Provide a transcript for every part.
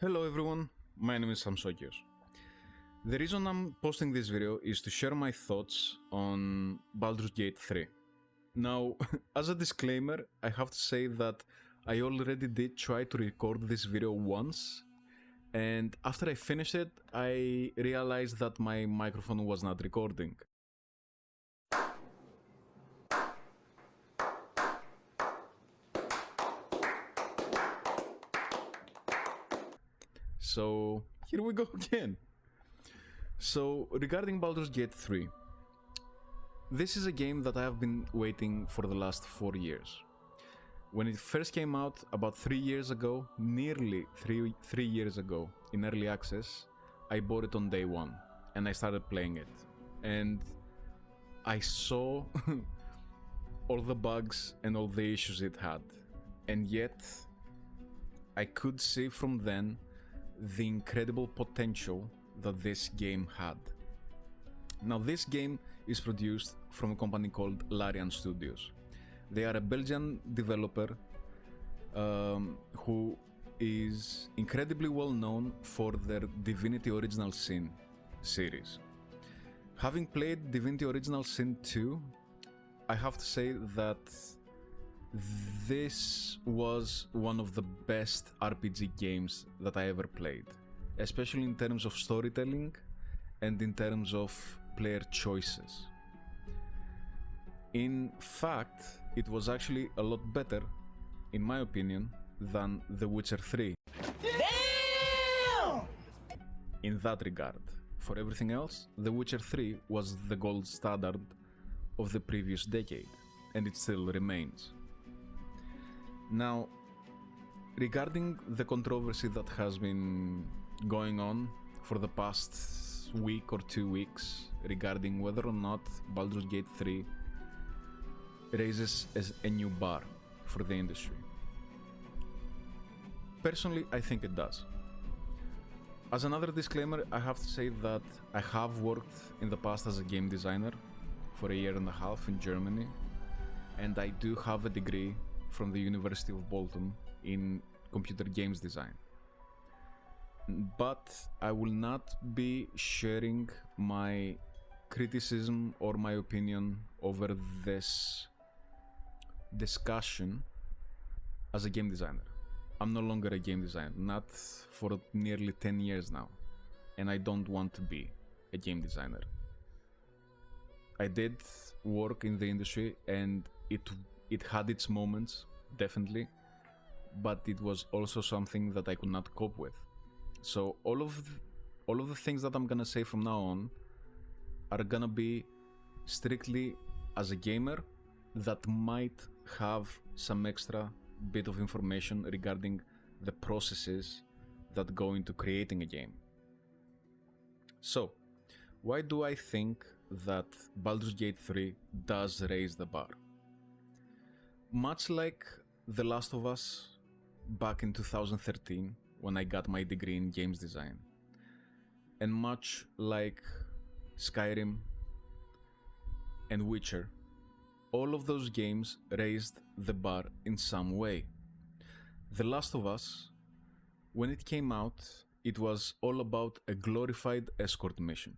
Hello everyone, my name is Samsokios. The reason I'm posting this video is to share my thoughts on Baldur's Gate 3. Now, as a disclaimer, I have to say that I already did try to record this video once, and after I finished it, I realized that my microphone was not recording. So, here we go again. So, regarding Baldur's Gate 3, this is a game that I have been waiting for the last 4 years. When it first came out about 3 years ago, nearly three years ago, in early access, I bought it on day one and I started playing it. And I saw all the bugs and all the issues it had. And yet, I could see from then the incredible potential that this game had. Now, this game is produced from a company called Larian Studios. They are a Belgian developer who is incredibly well known for their Divinity Original Sin series. Having played Divinity Original Sin 2, I have to say that this was one of the best RPG games that I ever played, especially in terms of storytelling and in terms of player choices. In fact, it was actually a lot better, in my opinion, than The Witcher 3. Damn! In that regard. For everything else, The Witcher 3 was the gold standard of the previous decade, and it still remains. Now, regarding the controversy that has been going on for the past week or 2 weeks regarding whether or not Baldur's Gate 3 raises a new bar for the industry. Personally, I think it does. As another disclaimer, I have to say that I have worked in the past as a game designer for 1.5 years in Germany, and I do have a degree from the University of Bolton in computer games design. But I will not be sharing my criticism or my opinion over this discussion as a game designer. I'm no longer a game designer, not for nearly 10 years now, and I don't want to be a game designer. I did work in the industry and it had its moments, definitely, but it was also something that I could not cope with. So all of the things that I'm gonna say from now on are gonna be strictly as a gamer that might have some extra bit of information regarding the processes that go into creating a game. So, why do I think that Baldur's Gate 3 does raise the bar? Much like The Last of Us back in 2013 when I got my degree in games design, and much like Skyrim and Witcher, all of those games raised the bar in some way. The Last of Us, when it came out, it was all about a glorified escort mission.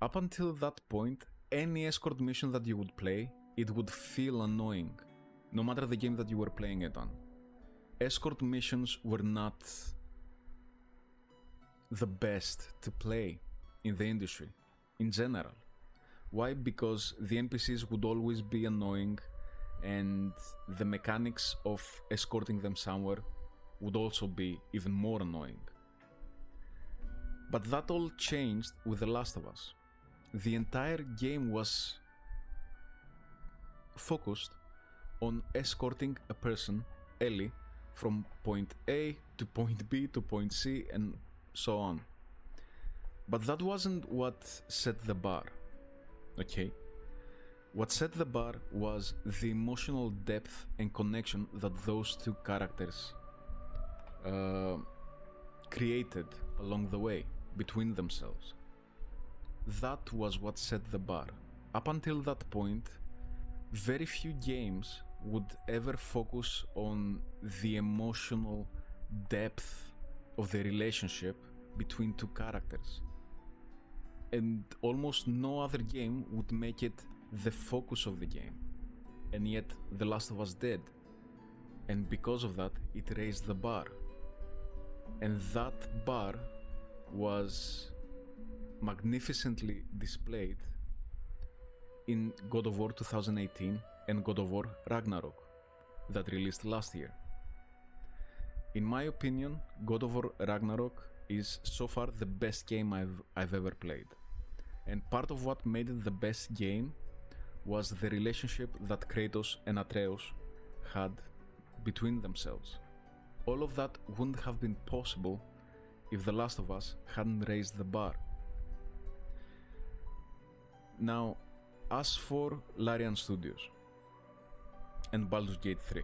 Up until that point, any escort mission that you would play, it would feel annoying, no matter the game that you were playing it on. Escort missions were not the best to play in the industry, in general. Why? Because the NPCs would always be annoying, and the mechanics of escorting them somewhere would also be even more annoying. But that all changed with The Last of Us. The entire game was focused on escorting a person, Ellie, from point A to point B to point C and so on. But that wasn't what set the bar, okay? What set the bar was the emotional depth and connection that those two characters created along the way between themselves. That was what set the bar. Up until that point, very few games would ever focus on the emotional depth of the relationship between two characters. And almost no other game would make it the focus of the game. And yet The Last of Us did. And because of that, it raised the bar. And that bar was magnificently displayed in God of War 2018 and God of War Ragnarok that released last year. In my opinion, God of War Ragnarok is so far the best game I've ever played. And part of what made it the best game was the relationship that Kratos and Atreus had between themselves. All of that wouldn't have been possible if The Last of Us hadn't raised the bar. Now, as for Larian Studios and Baldur's Gate 3,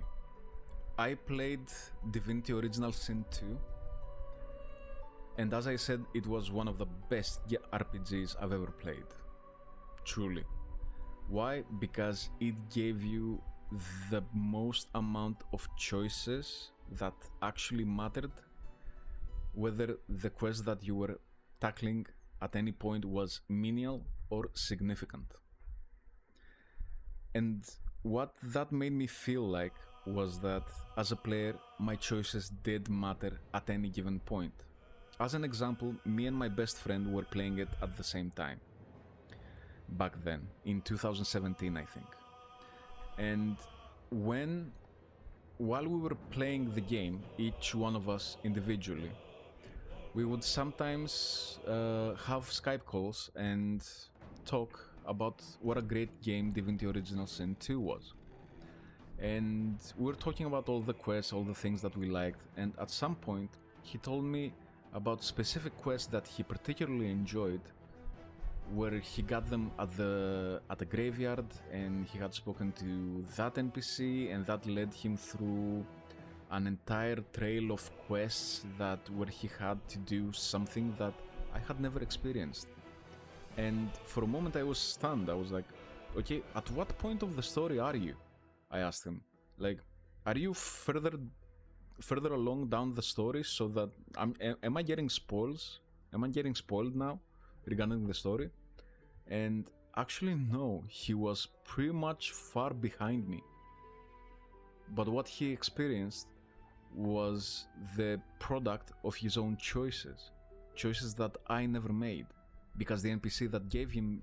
I played Divinity Original Sin 2, and as I said, it was one of the best RPGs I've ever played. Truly. Why? Because it gave you the most amount of choices that actually mattered, whether the quest that you were tackling at any point was menial or significant. And what that made me feel like was that as a player, my choices did matter at any given point. As an example, me and my best friend were playing it at the same time. Back then, in 2017, I think. And while we were playing the game, each one of us individually, we would sometimes have Skype calls and talk about what a great game Divinity Original Sin 2 was. And we were talking about all the quests, all the things that we liked, and at some point he told me about specific quests that he particularly enjoyed, where he got them at the graveyard, and he had spoken to that NPC, and that led him through an entire trail of quests where he had to do something that I had never experienced. And for a moment I was stunned. I was like, okay, at what point of the story are you? I asked him. Like, are you further along down the story so that am I getting spoils? Am I getting spoiled now regarding the story? And actually no, he was pretty much far behind me. But what he experienced was the product of his own choices that I never made, because the NPC that gave him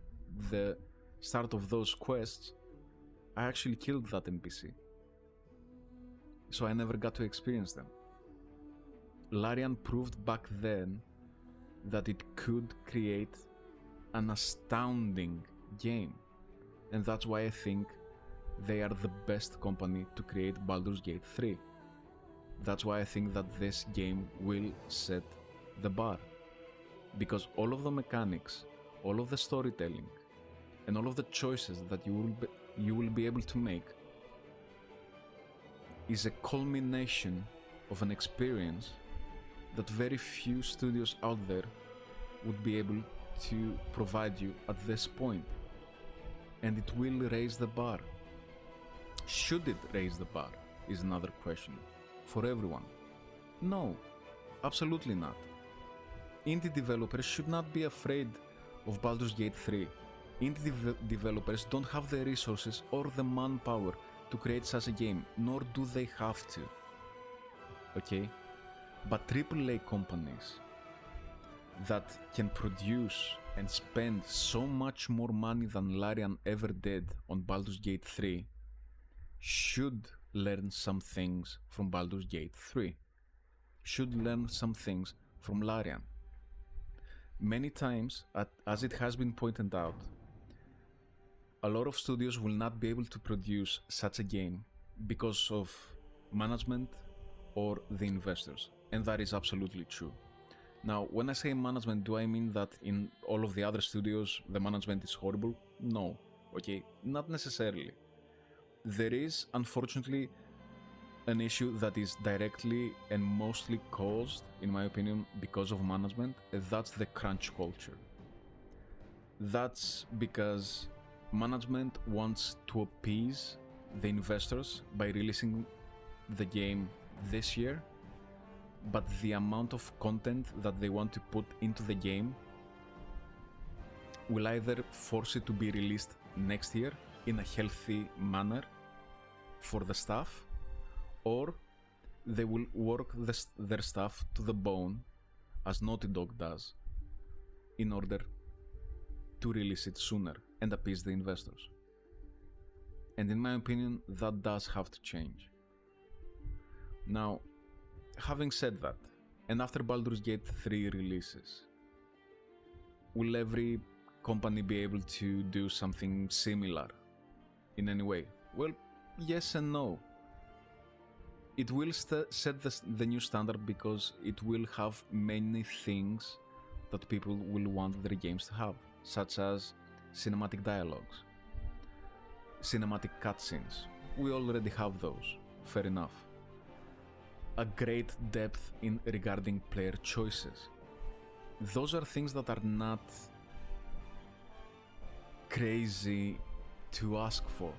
the start of those quests, I actually killed that NPC, so I never got to experience them. Larian proved back then that it could create an astounding game, and that's why I think they are the best company to create Baldur's Gate 3. That's why I think that this game will set the bar, because all of the mechanics, all of the storytelling, and all of the choices that you will be able to make is a culmination of an experience that very few studios out there would be able to provide you at this point. And it will raise the bar. Should it raise the bar is another question for everyone. No, absolutely not. Indie developers should not be afraid of Baldur's Gate 3. Indie developers don't have the resources or the manpower to create such a game, nor do they have to. Okay? But AAA companies that can produce and spend so much more money than Larian ever did on Baldur's Gate 3 should learn some things from Baldur's Gate 3. Should learn some things from Larian. Many times, as it has been pointed out, a lot of studios will not be able to produce such a game because of management or the investors, and that is absolutely true. Now, when I say management, do I mean that in all of the other studios the management is horrible? No, okay, not necessarily. There is, unfortunately, an issue that is directly and mostly caused, in my opinion, because of management, and that's the crunch culture. That's because management wants to appease the investors by releasing the game this year, but the amount of content that they want to put into the game will either force it to be released next year in a healthy manner for the staff, or they will work their stuff to the bone, as Naughty Dog does, in order to release it sooner and appease the investors. And in my opinion, that does have to change. Now, having said that, and after Baldur's Gate 3 releases, will every company be able to do something similar in any way? Well, yes and no. It will set the new standard because it will have many things that people will want their games to have, such as cinematic dialogues, cinematic cutscenes. We already have those, fair enough. A great depth in regarding player choices. Those are things that are not crazy to ask for.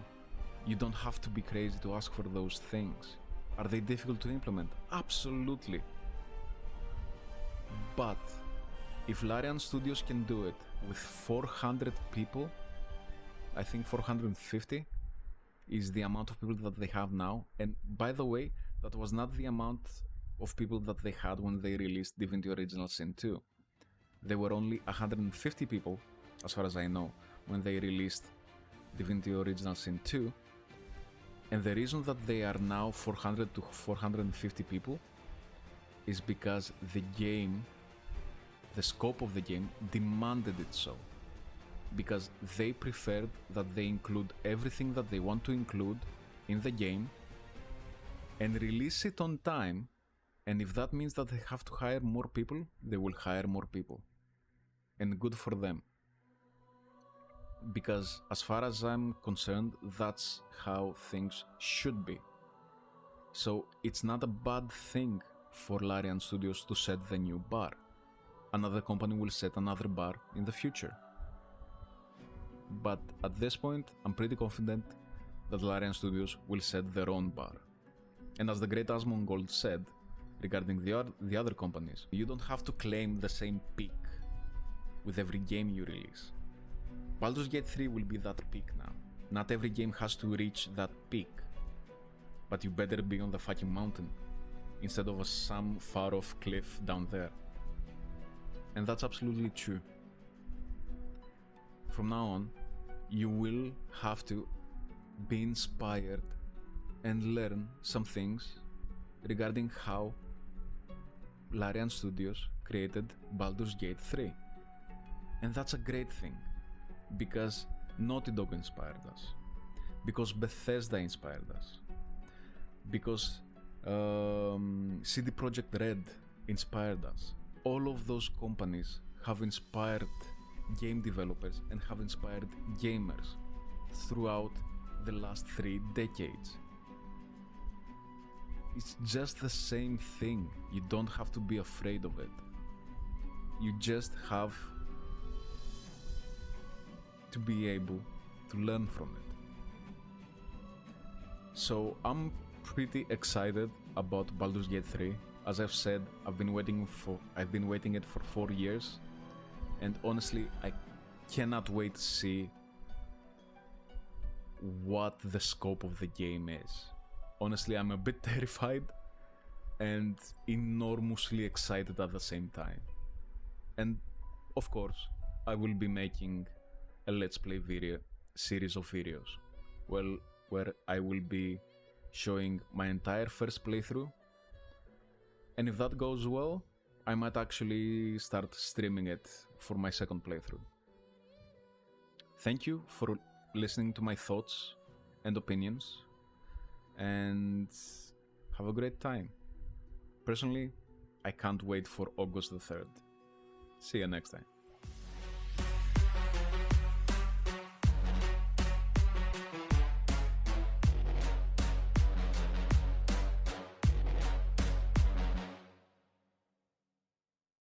You don't have to be crazy to ask for those things. Are they difficult to implement? Absolutely. But if Larian Studios can do it with 400 people, I think 450 is the amount of people that they have now. And by the way, that was not the amount of people that they had when they released Divinity Original Sin 2. There were only 150 people, as far as I know, when they released Divinity Original Sin 2. And the reason that they are now 400 to 450 people is because the game, the scope of the game, demanded it so. Because they preferred that they include everything that they want to include in the game and release it on time, and if that means that they have to hire more people, they will hire more people. And good for them. Because as far as I'm concerned, that's how things should be. So it's not a bad thing for Larian Studios to set the new bar. Another company will set another bar in the future. But at this point, I'm pretty confident that Larian Studios will set their own bar. And as the great Asmongold said, regarding the other companies, you don't have to claim the same peak with every game you release. Baldur's Gate 3 will be that peak now. Not every game has to reach that peak, but you better be on the fucking mountain instead of some far-off cliff down there. And that's absolutely true. From now on, you will have to be inspired and learn some things regarding how Larian Studios created Baldur's Gate 3. And that's a great thing, because Naughty Dog inspired us, because Bethesda inspired us, because CD Projekt Red inspired us. All of those companies have inspired game developers and have inspired gamers throughout the last 3 decades. It's just the same thing. You don't have to be afraid of it. You just have to be able to learn from it. So I'm pretty excited about Baldur's Gate 3. As I've said, I've been waiting it for 4 years, and honestly, I cannot wait to see what the scope of the game is. Honestly, I'm a bit terrified and enormously excited at the same time. And of course, I will be making a Let's Play video series of videos, where I will be showing my entire first playthrough, and if that goes well, I might actually start streaming it for my second playthrough. Thank you for listening to my thoughts and opinions, and have a great time. Personally, I can't wait for August the 3rd. See you next time.